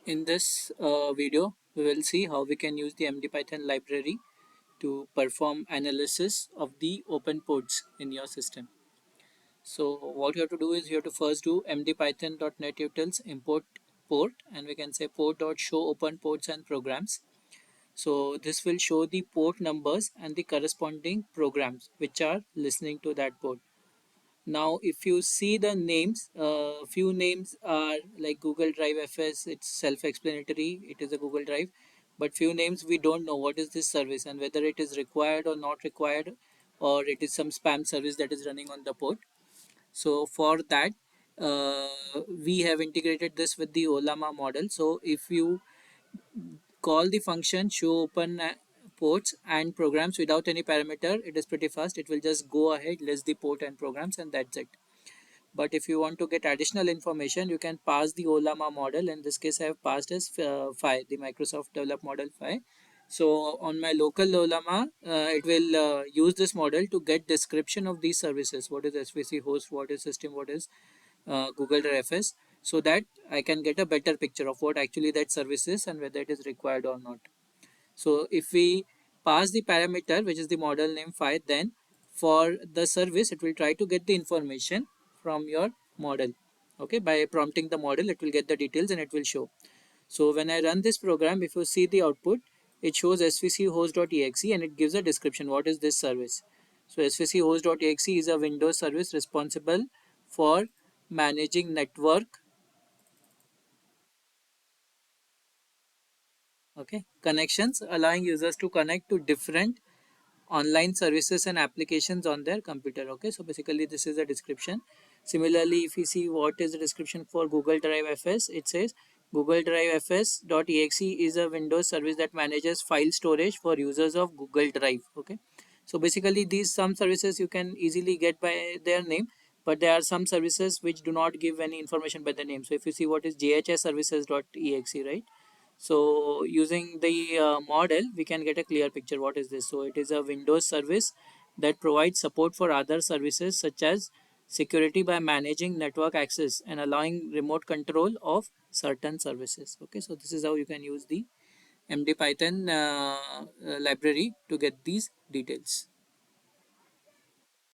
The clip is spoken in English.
In this video, we will see how we can use the MD-Python library to perform analysis of the open ports in your system. So what you have to do is you have to first do mdpython.net utils import port, and we can say port.show open ports and programs. So this will show the port numbers and the corresponding programs which are listening to that port. Now if you see the names, few names are like Google Drive FS. It's self-explanatory, it is a Google Drive, but few names we don't know what is this service and whether it is required or not required, or it is some spam service that is running on the port. So for that, we have integrated this with the Olama model. So if you call the function show open ports and programs without any parameter, it is pretty fast. It will just go ahead, list the port and programs, and that's it. But if you want to get additional information, you can pass the Olama model. In this case, I have passed as phi, the Microsoft Develop Model phi. So on my local Olama, it will use this model to get description of these services. What is SVC host, what is system, what is Google Drive FS, so that I can get a better picture of what actually that service is and whether it is required or not. So if we pass the parameter, which is the model name phi, then for the service it will try to get the information from your model. Okay, by prompting the model it will get the details and it will show. So when I run this program, if you see the output, it shows svc host.exe and it gives a description. What is this service? So svc host.exe is a Windows service responsible for managing network, okay, connections, allowing users to connect to different online services and applications on their computer. Okay, so basically this is the description. Similarly, if you see what is the description for Google Drive FS, it says Google Drive FS.exe is a Windows service that manages file storage for users of Google Drive. Okay, so basically these some services you can easily get by their name, but there are some services which do not give any information by the name. So if you see what is JHS services.exe, right? So using the model, we can get a clear picture. What is this? So it is a Windows service that provides support for other services such as security by managing network access and allowing remote control of certain services. Okay, so this is how you can use the MD Python library to get these details.